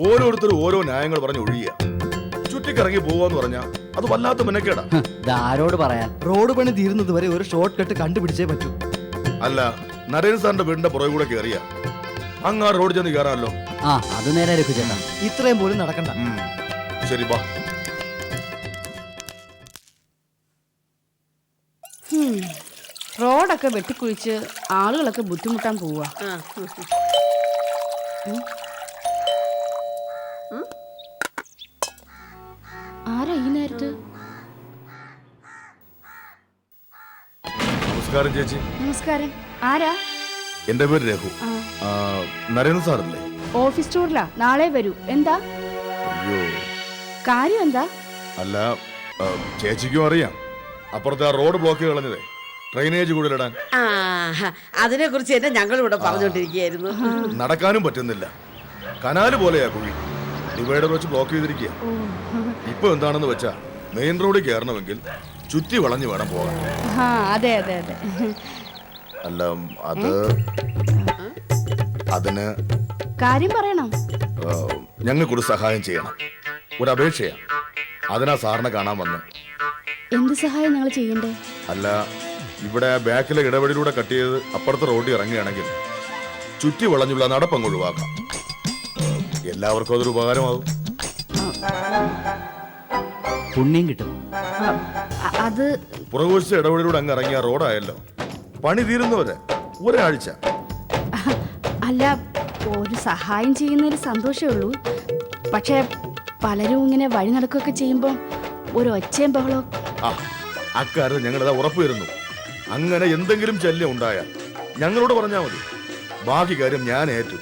ഓരോരുത്തരും ഓരോ ന്യായങ്ങൾ പറഞ്ഞ് ഒഴിയുക. ചുറ്റിക്കറങ്ങി പോവാന്ന് പറഞ്ഞാ അത് വല്ലാത്ത മെനക്കേടാ. ആരോട് പറയാൻ? റോഡ് പണി തീരുന്നത് വരെ ഒരു ഷോർട്ട് കട്ട് കണ്ടുപിടിച്ചേ പറ്റൂ. അല്ല, നരേൻ സാറിന്റെ വീടിന്റെ പുറകെ കൂടെ കയറിയ അങ്ങാ റോഡ് ചെന്ന് കയറാമല്ലോ. ആ, അത് നേരെ രഘുചേട്ടാ. ഇത്രയും പോലും നടക്കണ്ട. ശരി, ബാ. റോഡൊക്കെ വെട്ടിക്കുഴിച്ച് ആളുകളൊക്കെ ബുദ്ധിമുട്ടാൻ പോവാ. ആരാ ഈ നേരത്ത്? നമസ്കാരം ചേച്ചി. നമസ്കാരം. ആരാ? എന്റെ പേര് രഘു. നരേൻ സാറല്ലേ? ഓഫീസ് ടൂറിലാ, നാളെ വരൂ. എന്താ അയ്യോ, കാര്യം? എന്താ? അല്ല, ചേച്ചിക്കും അറിയാം അപ്പുറത്തെ ആ റോഡ് ബ്ലോക്ക് കളഞ്ഞതേ ഡ്രെയിനേജ് കൂടുതലിടാൻ. അതിനെ കുറിച്ച് തന്നെ ഞങ്ങൾ ഇവിടെ പറഞ്ഞുകൊണ്ടിരിക്കുകയായിരുന്നു. നടക്കാനും പറ്റുന്നില്ല. കനാല് പോലെയാ കുഴി. ഡിവൈഡർ വെച്ച് ബ്ലോക്ക് ചെയ്തിരിക്കുക. ഇപ്പൊ എന്താണെന്ന് വെച്ചാ മെയിൻ റോഡിൽ കയറണമെങ്കിൽ ചുറ്റി വളഞ്ഞു വേണം പോകാൻ. അതെ അതെ അതെ. അല്ല, അതിന് കാര്യം പറയണം. ഞങ്ങൾക്കൊരു സഹായം ചെയ്യണം. ഒരു അപേക്ഷയാ. അതിനാ സാറിനെ കാണാൻ വന്ന്. എന്ത് സഹായം ഞങ്ങൾ ചെയ്യണ്ടേ? അല്ല, ഇവിടെ ബാക്കിലെ ഇടവഴിയിലൂടെ കട്ട് ചെയ്ത് അപ്പുറത്തെ റോഡിൽ ഇറങ്ങുകയാണെങ്കിൽ ചുറ്റി വളഞ്ഞുള്ള നടപ്പങ്ങ് ഒഴിവാക്കാം. എല്ലാവർക്കും അതൊരു ഉപകാരമാകും. പുണ്യം കിട്ടും. അത് പുറകുവശത്തെ ഇടവഴിയിലൂടെ അങ്ങ് ഇറങ്ങിയ റോഡായല്ലോ. പണി തീരുന്നവരെ ഒരാഴ്ച. അല്ല, ഒരു സഹായം ചെയ്യുന്നതിൽ സന്തോഷമേ ഉള്ളൂ. പക്ഷെ പലരും ഇങ്ങനെ വഴി നടക്കുകയൊക്കെ ചെയ്യുമ്പോൾ ഒരു ഒച്ചയും ബഹളവും. അക്കാര്യത്തിൽ ഞങ്ങളിതാ ഉറപ്പ് വരുന്നു. അങ്ങനെ എന്തെങ്കിലും ശല്യം ഉണ്ടായാൽ ഞങ്ങളോട് പറഞ്ഞാൽ മതി. ബാക്കി കാര്യം ഞാൻ ഏറ്റു.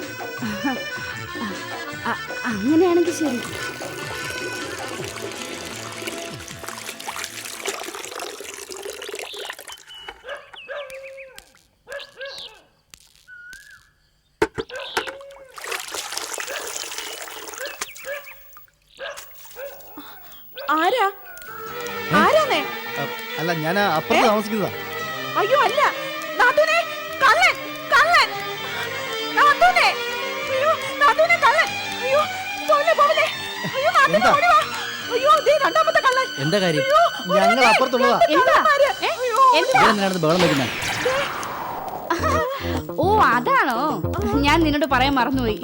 അങ്ങനെയാണെങ്കിൽ ശരി. ആരാ? ആരാന്നേ? അല്ല, ഞാൻ അപ്പുറത്ത് താമസിക്കുന്നതാ. അയ്യോ അല്ല, നാത്തൂനെ, കള്ളൻ, കള്ളൻ, നാത്തൂനെ, അയ്യോ, നാത്തൂനെ, കള്ളൻ, അയ്യോ, പോവല്ലേ, പോവല്ലേ, അയ്യോ, നാത്തൂനെ, ഓടി വാ, അയ്യോ, ദേ രണ്ടാമത്തെ കള്ളൻ. എന്താ കാര്യം? അയ്യോ, ഞങ്ങൾ അപ്പുറത്തുള്ളതാ. എന്താ? ഇവിടെ എന്തിനാണ് ബഹളം വെക്കുന്നത്? ഓ, അതാണോ? ഞാൻ നിന്നോട് പറയാൻ മറന്നുപോയി.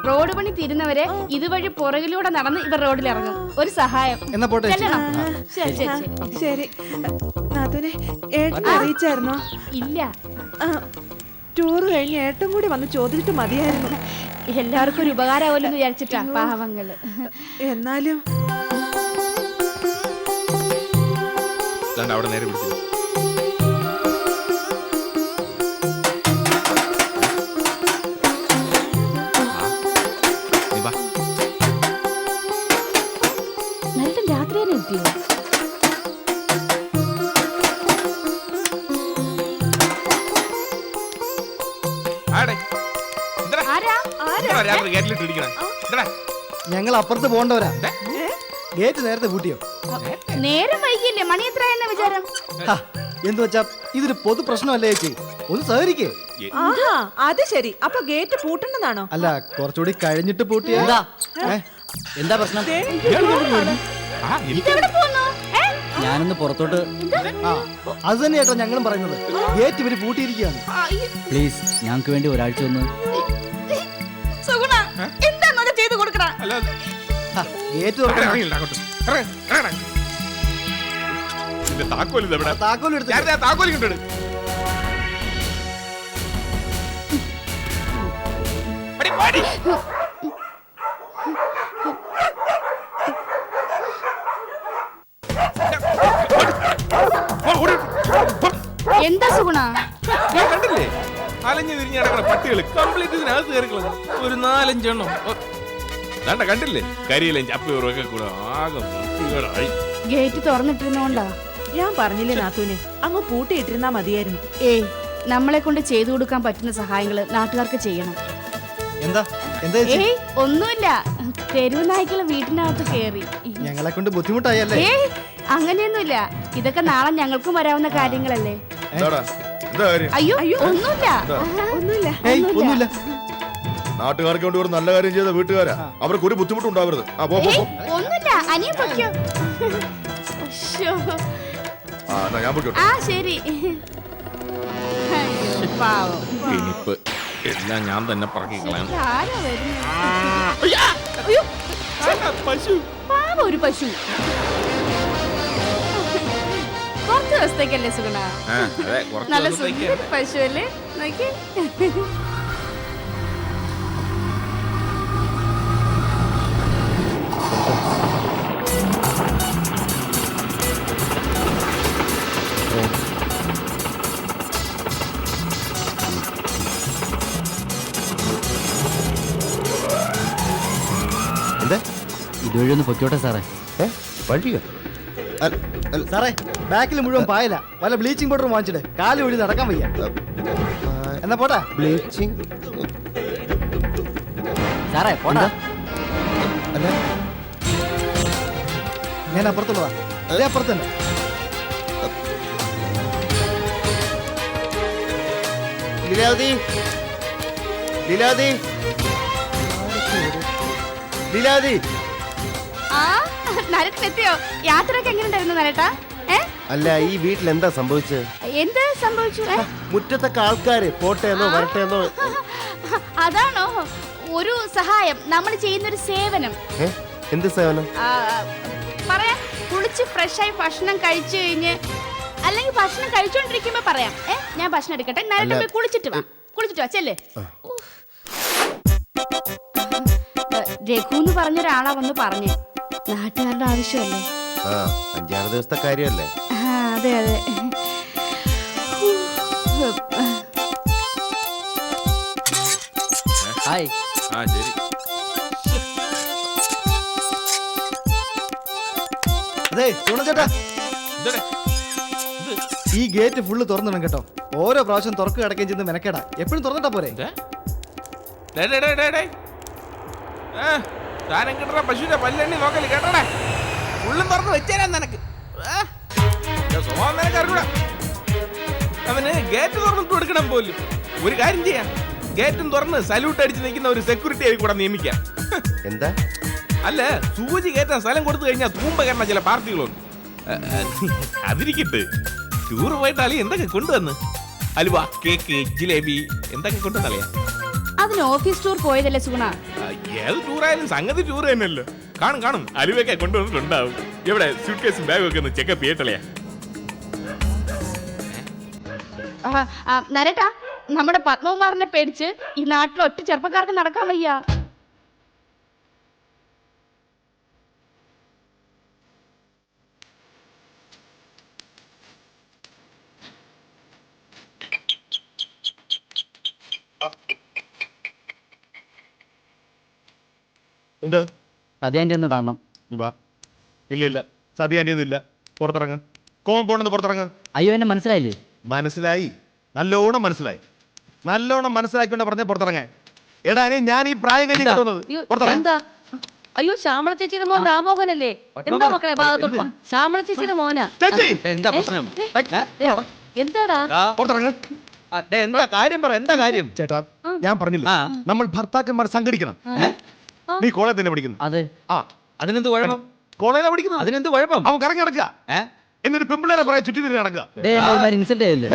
റോഡ് പണി തീരുന്നവരെ ഇതുവഴി പുറകിലൂടെ നടന്ന് ഇവർ റോഡിൽ ഇറങ്ങും. ഒരു സഹായം. എന്നാ പോട്ടെ. ചെല്ലണം. ശരി ശരി ശരി. ശരി. നാത്തൂനെ, ഏട്ടനെ അറിയിച്ചായിരുന്നോ? ഇല്ല. ടൂറ് കഴിഞ്ഞ് ഏട്ടൻ കൂടി വന്ന് ചോദിച്ചിട്ട് മതിയായിരുന്നു. എല്ലാവർക്കും ഒരു ഉപകാരമാവല്ലെന്ന് വിചാരിച്ചിട്ടാ പാവങ്ങള്. എന്നാലും അവിടെ നേരെ പിടിക്കുന്നു. നല്ല രാത്രി തന്നെ എത്തിയോ? ഞങ്ങൾ അപ്പുറത്ത് പോകണ്ടവരാ. ഗേറ്റ് നേരത്തെ പൂട്ടിയോ? നേരം വൈകില്ലേ? മണി എത്ര എന്ന വിചാരം? എന്തു വെച്ചാ ഇതൊരു പൊതു പ്രശ്നമല്ലേ ചേച്ചി? ഒന്ന് സഹകരിക്കേ. ആഹാ, അത് ശരി. അപ്പൊ ഗേറ്റ് പൂട്ടണ്ടെന്നാണോ? അല്ല, കുറച്ചുകൂടി കഴിഞ്ഞിട്ട് പൂട്ടിയാ. എന്താ പ്രശ്നം? ഇതെവിടെ പോകുന്നു? ഞാനൊന്ന് പുറത്തോട്ട്. അത് തന്നെ ചേട്ടാ ഞങ്ങളും പറയുന്നത്. ഗേറ്റ് ഇവര് പൂട്ടിയിരിക്കുകയാണ്. പ്ലീസ്, ഞങ്ങൾക്ക് വേണ്ടി ഒരാഴ്ച ഒന്ന്. എന്താ ചെയ്തു കൊടുക്കണ? ഗേറ്റ് താക്കോൽ എടുത്ത് എന്താ സുഗുണ? കണ്ടില്ലേ അലഞ്ഞു തിരിഞ്ഞ് നടക്കണ പട്ടികൾ കംപ്ലീറ്റ് ഇതിനകത്ത് കയറിക്കളഞ്ഞു. ഒരു 4-5 എണ്ണം. ദാണ്ട കണ്ടില്ലേ, കരിയിലും ചപ്പൂറൊക്കെ കൂടെ ആകെ വൃത്തികേടായി. ഗേറ്റ് തുറന്നിട്ടിരുന്നോണ്ടാ. ഞാൻ പറഞ്ഞില്ലേ നാത്തൂനെ, അങ്ങ് പൂട്ടിയിട്ടിരുന്നാ മതിയായിരുന്നു. ഏയ്, നമ്മളെ കൊണ്ട് ചെയ്തു കൊടുക്കാൻ പറ്റുന്ന സഹായങ്ങള് നാട്ടുകാർക്ക് ചെയ്യണം. എന്താ എന്താ ഏയ്, ഒന്നുമില്ല. തെരുവ് നായ്ക്കള് വീട്ടിനകത്ത് കേറി. ഞങ്ങളെ കൊണ്ട് ബുദ്ധിമുട്ടായല്ലേ? ഏയ്, അങ്ങനെയൊന്നുമില്ല. ഇതൊക്കെ നാളെ ഞങ്ങൾക്കും വരാവുന്ന കാര്യങ്ങളല്ലേ? എന്താ കാര്യം? അയ്യോ, ഒന്നുമില്ല. ഒന്നുമില്ല. ഒന്നുമില്ല. നാട്ടുകാർക്ക് വേണ്ടി ഒരു നല്ല കാര്യം ചെയ്ത വീട്ടുകാരാ. അവർക്ക് ഒരു ബുദ്ധിമുട്ടും ഉണ്ടാവരുത്. ആ പോ പോ, പോ. ഒന്നുമില്ല, അനിയൻ പൊയ്ക്കോ. ശ്ശോ. ആ എന്നാ ഞാൻ പോയിക്കോട്ടെ. ആ ശരി. അയ്യോ, പാവം. ഇനിയിപ്പ് എല്ലാം ഞാൻ തന്നെ പറക്കിക്കളയാം. ആരാ വരുന്നത്? അയ്യോ, പശു പാവം ഒരു പശു. കുറച്ച് ദിവസത്തേക്കല്ലേ സുഗുണ? അതെ കുറച്ച് നല്ല ദിവസത്തേക്ക് സുന്ദരി പശു അല്ലേ? നോക്കി. എന്താ ഇതുവഴി ഒന്ന് പൊയ്ക്കോട്ടെ സാറേ. വഴിയോ? സാറേ ബാക്കിൽ മുഴുവൻ പായല. വല്ല ബ്ലീച്ചിങ് പൗഡറും വാങ്ങിച്ചിട്ട് കാല് വഴി നടക്കാൻ വയ്യ. എന്നാ പോട്ടെ. ബ്ലീച്ചിങ് സാറേ പോടാ. അല്ല ഞാൻ അപ്പുറത്തുള്ളതാ. അതേ അപ്പുറത്ത് തന്നെ. ലീലാവതി, ലീലാവതി, ലീലാവതി. ആ നരട്ടിനെത്തിയോ? യാത്രയൊക്കെ എങ്ങനെ ഉണ്ടായിരുന്നു നരട്ടാ? അല്ല ഈ വീട്ടിൽ എന്താ സംഭവിച്ചത്? എന്ത് സംഭവിച്ചു? മുറ്റത്തൊക്കെ ആൾക്കാര് പോട്ടേന്നോ വരട്ടേന്നോ. അതാണോ ഒരു സഹായം, നമ്മൾ ചെയ്യുന്നൊരു സേവനം. എന്ത് സേവനം? പറയാം. കുളിച്ച് ഫ്രഷായി ഭക്ഷണം കഴിച്ചു കഴിഞ്ഞ്, അല്ലെങ്കിൽ ഭക്ഷണം കഴിച്ചോണ്ടിരിക്കുമ്പോ പറയാം. ഞാൻ ഭക്ഷണം എടുക്കട്ടെ, നേരിട്ട് പോയി കുളിച്ചിട്ട് വാ ചെല്ലേ. രഘു എന്ന് പറഞ്ഞൊരാളാ വന്ന് പറഞ്ഞേ. നാട്ടുകാരുടെ ആവശ്യമല്ലേ? 5-6 ദിവസത്തെ കാര്യമല്ലേ? അതെ അതെ. ഹായ്. ആ ശരി. അതെ ചേട്ടാ, ഇതെടെ. ഈ ഗേറ്റ് ഫുള്ള് തുറന്നിടണം കേട്ടോ. ഓരോ പ്രാവശ്യം തുറക്കുക അടക്കുകയും ചെയ്യുന്ന മെനക്കേടാ. എപ്പോഴും തുറന്നിട്ടാ പോരെ? താനം കിട്ടണ പശുവിന്റെ പല്ലെണ്ണി നോക്കല് കേട്ടോടെ. ഉള്ളും തുറന്ന് വെച്ചേരാ നിനക്ക്. സ്വഭാവം നിനക്ക് അറിഞ്ഞൂടാ. അവന് ഗേറ്റ് തുറന്നിട്ട് കൊടുക്കണം പോലും. ഒരു കാര്യം ചെയ്യാം, ഗേറ്റും തുറന്ന് സല്യൂട്ട് അടിച്ച് നിൽക്കുന്ന ഒരു സെക്യൂരിറ്റി ആയി കൂടെ നിയമിക്കാം. എന്താ? അല്ല, സൂചി കയറ്റാൻ സ്ഥലം കൊടുത്തു കഴിഞ്ഞാൽ തൂമ്പ കയറുന്ന ചില പാർട്ടികളുണ്ട്. അതിരിക്കട്ട് ടൂർ പോയിട്ട് അളി എന്തൊക്കെ കൊണ്ടുവന്ന്? അലുവ, കേക്ക്, ജിലേബി എന്തൊക്കെ കൊണ്ടുവന്നളിയാ? അതിന് ഓഫീസ് ടൂർ പോയതല്ലേ സുഗുണ? ഏത് ടൂറായാലും സംഗതി ടൂർ തന്നെയല്ലോ. കാണും അലുവയൊക്കെ കൊണ്ടുവന്നിട്ടുണ്ടാവും. എവിടെ സ്യൂട്ട് കേസും ബാഗും ഒക്കെ ഒന്ന് ചെക്കപ്പ് ചെയ്യട്ടളിയാ. നരട്ടാ, നമ്മുടെ പത്മകുമാറിനെ പേടിച്ച് ഈ നാട്ടിൽ ഒറ്റ ചെറുപ്പക്കാർക്ക് നടക്കാൻ വയ്യ. എന്താ? സദ്യാൻ്റെ ഒന്ന് കാണണം. ഇല്ല സദ്യാന്റെയൊന്നുമില്ല. പുറത്തിറങ്ങ. കോമ്പൗണ്ട് പുറത്തിറങ്ങ. അയ്യോ എന്നെ മനസ്സിലായില്ലേ? മനസ്സിലായി, നല്ലോണം മനസ്സിലായി. നല്ലോണം മനസ്സിലാക്കിക്കൊണ്ട് പറഞ്ഞ പുറത്തിറങ്ങാൻ. എടാ ഞാൻ ഈ പ്രായം കഴിഞ്ഞ് പുറത്തിറങ്ങ. എന്താ? അയ്യോ ശ്യാമള ചേച്ചിയുടെ മോൻ രാമോഹനല്ലേ? എന്താ മക്കളെ ഭാഗത്തോട്ട്? ശ്യാമള ചേച്ചിയുടെ മോനാ. എന്താ പ്രശ്നം? എന്താടാ? പുറത്തിറങ്ങ. എന്താ കാര്യം പറ. എന്താ കാര്യം? ചേട്ടാ ഞാൻ പറഞ്ഞില്ല, നമ്മൾ ഭർത്താക്കന്മാർ സംഘടിക്കണം. നീ കോളേജ് തന്നെ പഠിക്കുന്നു. അതെ. അതിനെന്ത് കുഴപ്പം? കോളേജിലാണ് പഠിക്കുന്നത്. അതിനെന്ത് കുഴപ്പം? അവൻ കറങ്ങി നടക്കുക. എന്നിട്ട് പെമ്പിള്ളേരെ പറയാൻ ചുറ്റി തിരിഞ്ഞ് നടക്കുക. ഇൻസൾട്ട് ചെയ്യല്ലേ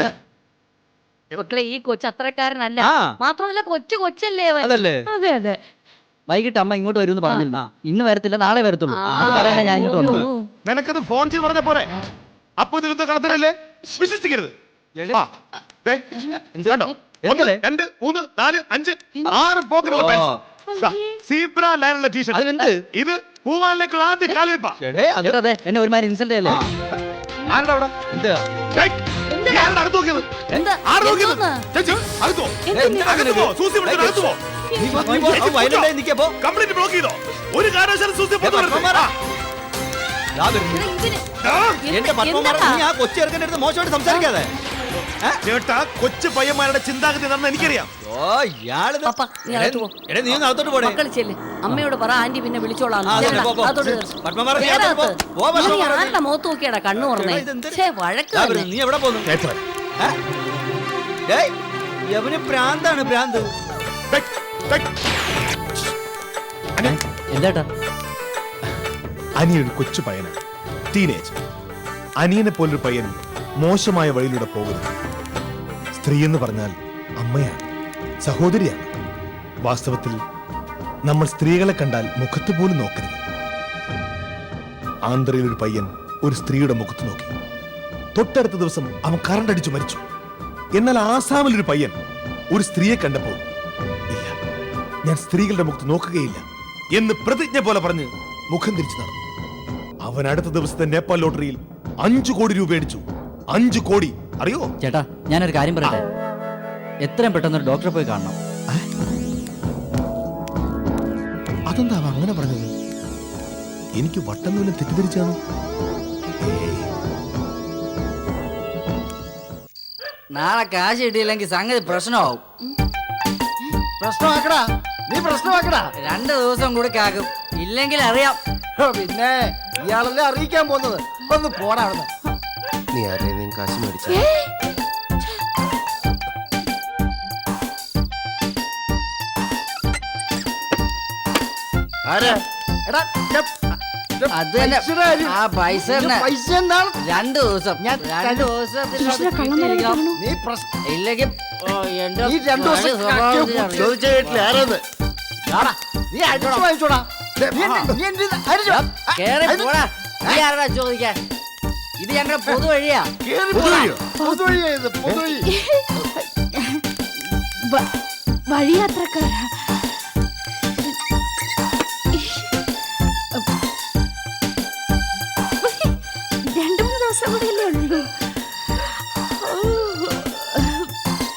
മക്കളെ ഈ കൊച്ചു അത്രക്കാരനല്ല. മാത്രമല്ല കൊച്ചല്ലേ അവൻ. അതല്ലേ? അതെ അതെ. വൈകിട്ട് അമ്മ ഇങ്ങോട്ട് വരുമെന്ന് പറഞ്ഞില്ല. ഇന്ന് വരത്തില്ല, നാളെ വരത്തുള്ളൂ. പറയാനാ ഞാൻ ഇങ്ങോട്ട് വന്നു. നിനക്കത് ഫോൺ ചെയ്ത് പറഞ്ഞ പോരെ. അപ്പൊ ഇതിലത്തെ കടത്തരല്ലേ? വിശ്വസിക്കരുത്. കണ്ടോ? 1, 2, 3, 4, 5, 6 പോക്കറ്റുള്ള സീബ്ര ലൈനുള്ള ടീഷർട്ട്. അതിനെന്ത്? ഇത് പൂവാനിലേക്കുള്ള ആദ്യ കാൽവെപ്പാ. അതെ എന്നെ ഒരുമാതിരി ഇൻസൾട്ട് ചെയ്യല്ലേ? ആരുടെ അവിടെ? എന്താ? നീ ആരുടെ അടുത്ത് നോക്കിയത്? എന്താ? ആരുടെ നോക്കിയത്? ചേച്ചി, അകത്ത് പോ. അകത്ത് പോ. സൂസി പിടിച്ചിട്ട് അകത്ത് പോ. കംപ്ലീറ്റ് ബ്ലോക്ക് ചെയ്തോ? ഒരു കാരണവശാലും സൂസി പുറത്ത് വരരുത്. മോശമായിട്ട് സംസാരിക്കാതെ ചേട്ടാ, കൊച്ചു പയ്യന്മാരുടെ ചിന്താഗതി എന്താണെന്ന് എനിക്കറിയാം. പപ്പ, നീ അകത്ത് പോ. മക്കള് ചെല്ല്. അമ്മയോട് പറ, ആന്റി പിന്നെ വിളിച്ചോളാം. ആരുടെ മുഖത്ത് നോക്കിയാടാ കണ്ണു പറഞ്ഞേ? വഴക്ക് തന്നെ. നീ എവിടെ പോന്നു? ചേട്ടാ, പ്രാന്താണ് ഭ്രാന്ത്. എന്താട്ടാ? അനിയൻ ഒരു കൊച്ചു പയ്യനാണ്, ടീനേജ്. അനിയനെ പോലൊരു പയ്യൻ മോശമായ വഴിയിലൂടെ പോകരുത്. സ്ത്രീ എന്ന് പറഞ്ഞാൽ അമ്മയാണ്, സഹോദരിയാണ്. വാസ്തവത്തിൽ നമ്മൾ സ്ത്രീകളെ കണ്ടാൽ മുഖത്ത് പോലും നോക്കരുത്. ആന്ധ്രയിൽ ഒരു പയ്യൻ ഒരു സ്ത്രീയുടെ മുഖത്ത് നോക്കി. തൊട്ടടുത്ത ദിവസം അവൻ കറണ്ട് അടിച്ചു മരിച്ചു. എന്നാൽ ആസാമിൽ ഒരു പയ്യൻ ഒരു സ്ത്രീയെ കണ്ടപ്പോൾ, ഇല്ല, ഞാൻ സ്ത്രീകളുടെ മുഖത്ത് നോക്കുകയില്ല എന്ന് പ്രതിജ്ഞ പോലെ പറഞ്ഞ് മുഖം തിരിച്ചു നടന്നു. അവൻ അടുത്ത ദിവസത്തെ നേപ്പാൾ ലോട്ടറിയിൽ 5 കോടി രൂപ അടിച്ചു. 5 കോടി, അറിയോ? ചേട്ടാ, ഞാനൊരു കാര്യം പറയട്ടെ. എത്രയും പെട്ടെന്ന് ഒരു ഡോക്ടറെ പോയി കാണണം. അതെന്താ അവൻ അങ്ങനെ പറഞ്ഞത്? എനിക്ക് വട്ടം പോലും തെറ്റിദ്ധരിച്ചാണ്. നാളെ കാശ് കിട്ടിയില്ലെങ്കിൽ സംഗതി പ്രശ്നമാവും. പ്രശ്നമാക്കടാ, നീ പ്രശ്നമാക്കടാ. 2 ദിവസം കൂടി കാക്കും, ഇല്ലെങ്കിൽ അറിയാം. പിന്നെ ഇയാളല്ലേ അറിയിക്കാൻ പോകുന്നത്. ഒന്ന് പോടാ അവിടുന്ന്. നീ ആരെയും കാശ് മേടിച്ച ആരാ? എടാ, അത് തന്നെ, ആ പൈസ തന്നെ. പൈസ എന്താണ്? 2 ദിവസം, ഞാൻ 2 ദിവസത്തിനകത്ത് കൃഷ്ണ കള്ളം പറയാൻ കിട്ടിയിരിക്കണം. കാണൂ. നീ പ്രശ്നം ഇല്ലെങ്കിൽ എന്റെ ഈ 2 ദിവസം സ്വഭാവത്തിൽ അറിയാം. ചോദിച്ച വീട്ടിൽ ആരാന്ന്? നീ അടിച്ചു വാങ്ങിച്ചോടാ. നീ എന്ത് ഇത്? അടിച്ചോ? കേറി പോടാ. നീ ആരടാ ചോദിക്കാൻ? ഇത് ഞങ്ങളുടെ പൊതുവഴിയാ. കേറി പോടാ. പൊതുവഴിയാ ഇത്, പൊതുവഴി. വഴിയാത്രക്കാരാ. രണ്ട് മൂന്ന് ദിവസം കൂടെയല്ലേ ഉള്ളൂ.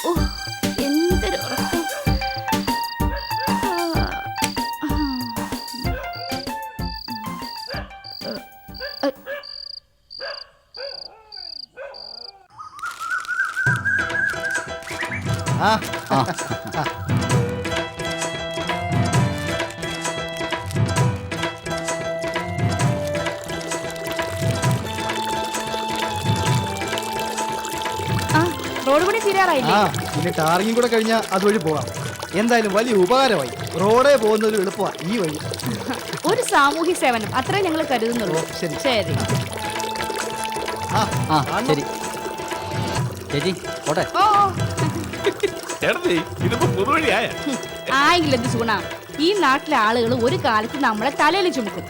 ഓ, എന്തൊരു ഉറക്കം. ആ, റോഡ് പണി തീരാറായില്ലേ? ആ, പിന്നെ ടാറിങ്ങും കൂടെ കഴിഞ്ഞാൽ അതുവഴി പോവാം. എന്തായാലും വലിയ ഉപകാരമായി. റോഡേ പോകുന്നൊരു എളുപ്പമാ ഈ വഴി. ഒരു സാമൂഹ്യ സേവനം അത്രേ ഞങ്ങൾ കരുതുന്നുള്ളൂ. ഓ, ശരി. ശരി. ആ, ശരി ചേച്ചി, പോട്ടെ. ഓ, ചേട്ടത്തി ഇതിപ്പോ പൊതുവഴിയായ ആയെങ്കിലെന്ത് സൂണ, ഈ നാട്ടിലെ ആളുകൾ ഒരു കാലത്ത് നമ്മളെ തലയിൽ ചുമക്കും.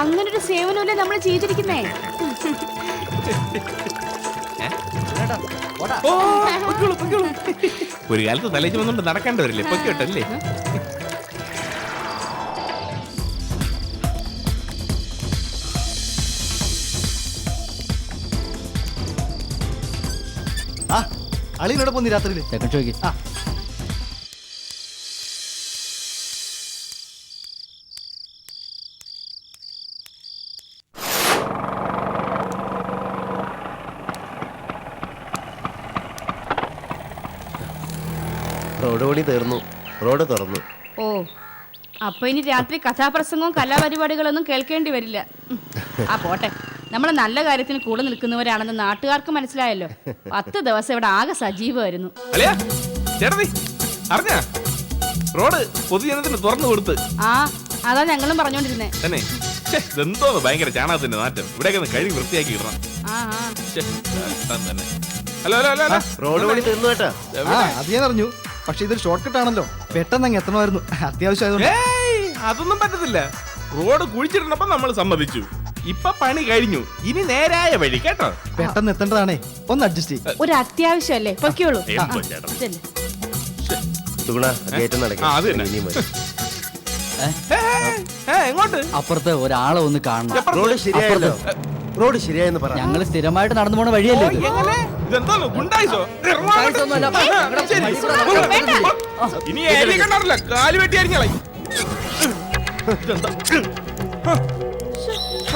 അങ്ങനൊരു സേവനമല്ലേ നമ്മൾ ചെയ്തിരിക്കുന്നേ. ഓ പൊയ്ക്കോളൂ, പൊയ്ക്കോളൂ. ഒരു കാലത്ത് തലേച്ച് വന്നോണ്ട് നടക്കേണ്ടവരില്ലേ, പൊയ്ക്കോട്ടല്ലേ. ആ, അളിയനോടെ പോന്നി രാത്രിയില്. സെക്കൻഡ് ഷോയ്ക്ക്. ആ, റോഡ് പണി തീർന്നു, റോഡ് തുറന്നു. ഓ, അപ്പൊ ഇനി രാത്രി കഥാപ്രസംഗവും കലാപരിപാടികളൊന്നും കേൾക്കേണ്ടി വരില്ല. ആ പോട്ടെ, നമ്മളെ നല്ല കാര്യത്തിന് കൂടെ നിൽക്കുന്നവരാണെന്ന് നാട്ടുകാർക്ക് മനസ്സിലായല്ലോ. 10 ദിവസം ഇവിടെ ആകെ സജീവമായിരുന്നു. അല്ലയാ ചേട്ടത്തി അറിഞ്ഞ റോഡ് പൊതുജനത്തിന് തുറന്നു കൊടുത്ത്. ആ, അതാ ഞങ്ങളും പറഞ്ഞോണ്ടിരുന്നേ. തന്നെ ഇതെന്തോ ഭയങ്കര ചാണകത്തിന്റെ നാറ്റം. ഇവിടെയൊക്കെ ഒന്ന് കഴുകി വൃത്തിയാക്കി ഇടണം. ആ, ആ. ശ്ശെ, കഷ്ടം തന്നെ. Hello hello hello, hello. Road പണി തീർന്നു കേട്ടാ. ആ, അത് ഞാൻ അറിഞ്ഞു. പക്ഷെ ഇതൊരു ഷോർട്ട് കട്ട് ആണല്ലോ, പെട്ടെന്ന് അങ്ങ് എത്തണമായിരുന്നു. അത്യാവശ്യം ആയതുകൊണ്ട്. ഏയ്, അതൊന്നും പറ്റത്തില്ല. റോഡ് കുഴിച്ചിരുന്നപ്പോ നമ്മൾ സമ്മതിച്ചു. ഇപ്പൊ പണി കഴിഞ്ഞു, ഇനി നേരായ വഴി കേട്ടോ. പെട്ടെന്ന് എത്തേണ്ടതാണേ, ഒന്ന് അഡ്ജസ്റ്റ് ചെയ്യും. ഒരു അത്യാവശ്യമല്ലേ, പൊയ്ക്കോളൂ. എന്തോ ചേട്ടൻ. ചെല്ല്. സുഗുണ ഗേറ്റ് ആ, അത് തന്നെ. നടക്കാം. എങ്ങോട്ട്? അപ്പുറത്ത് ഒരാളെ ഒന്ന് കാണണം. റോഡ് ശരിയായല്ലോ, റോഡ് ശരിയായെന്ന് പറ. ഞങ്ങള് സ്ഥിരമായിട്ട് നടന്നു പോണ വഴിയല്ലേ ഇത്? എങ്ങനെ? ഇതെന്തോ ഗുണ്ടായിസോ? ഗുണ്ടായിസൊന്നുമല്ല. ശരി. വേണ്ട. ഇനി ഏരിയ കണ്ടാറില്ല, കാല് വെട്ടി അരിഞ്ഞളെ.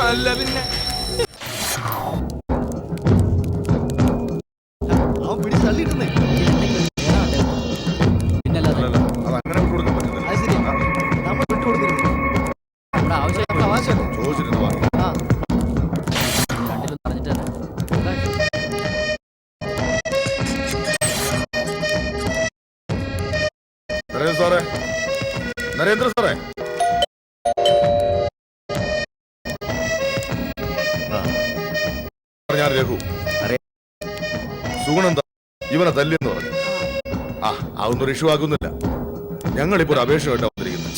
അല്ല പിന്നെ അവൻ പിടിച്ച് തള്ളിയിട്ടുന്നേ. പിന്നല്ലാതെ അതങ്ങനെ വിട്ടുകൊടുക്കാൻ പറ്റുന്നില്ല. അത് ശരി, നമ്മൾ വിട്ടുകൊടുക്കരുത്. നമ്മുടെ ആവശ്യം നമ്മുടെ ആവശ്യമല്ലേ. ചോദിച്ചിരുന്നു വാ. ആ, കണ്ടില്ലെന്ന് പറഞ്ഞിട്ട് തന്നെ. ഇത്രയും സാറേ ഇവനെ തല്ലിയെന്ന് പറഞ്ഞു. ആ അതൊന്നും ഇഷ്യൂ ആക്കുന്നില്ല. ഞങ്ങളിപ്പോ ഒരു അപേക്ഷയായിട്ടാ വന്നിരിക്കുന്നത്.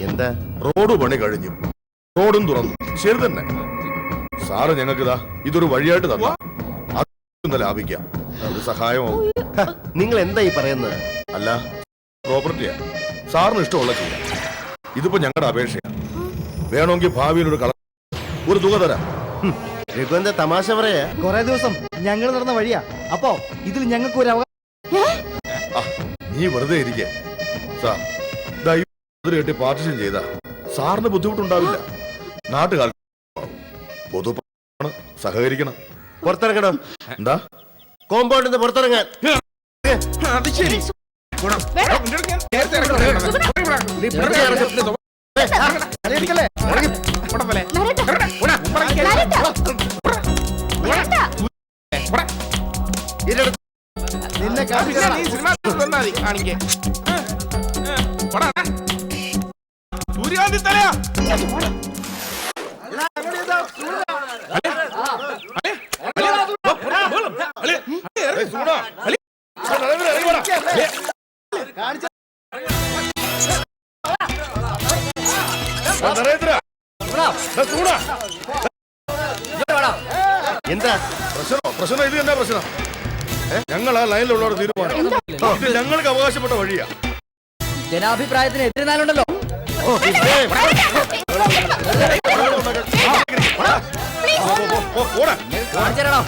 എന്താ? റോഡ് പണി കഴിഞ്ഞു, റോഡും തുറന്നു. ശരി തന്നെ, സാറ് ഞങ്ങൾക്കിതാ ഇതൊരു വഴിയായിട്ട് തന്നാ അത് ലാഭിക്കാം. ഒരു സഹായമാവും. നിങ്ങൾ എന്താ ഈ പറയുന്നത്? അല്ല, പ്രോപ്പർട്ടിയാ, സാറിന് ഇഷ്ടമുള്ള ചെയ്യാം. ഇതിപ്പോ ഞങ്ങളുടെ അപേക്ഷയാ. വേണമെങ്കിൽ ഭാവിയിൽ ഒരു തുക തരാം. രഘുവന്റെ തമാശ പറയാ. കുറെ ദിവസം ഞങ്ങൾ നടന്ന വഴിയാ. അപ്പോ ഇതിൽ ഞങ്ങൾക്ക് ഒരു ആ, നീ വെറുതെ ഇരിക്കെ. സാർ ദാ ഈ അതിര് കെട്ടി പാർട്ടിഷൻ ചെയ്താ സാറിന് ബുദ്ധിമുട്ടുണ്ടാവില്ല. നാട്ടുകാർ പൊതു സഹകരിക്കണം. പുറത്തിറങ്ങണം. എന്താ? കോമ്പൗണ്ടിൽ നിന്ന് പുറത്തിറങ്ങാൻ. അത് ശരി. നേരത്തെ നിന്നെ കാണിക്കേ സൂര്യാന്തി തലയാ. എന്താ പ്രശ്നം ഇത് തന്നെ പ്രശ്നം. ഞങ്ങൾ ആ ലൈനിലുള്ളവർ തീരുമാനം. ഇത് ഞങ്ങൾക്ക് അവകാശപ്പെട്ട വഴിയാ. ജനാഭിപ്രായത്തിന് എതിരുന്നാലുണ്ടല്ലോ. ഓടാ. കാണിച്ചു തരണോ?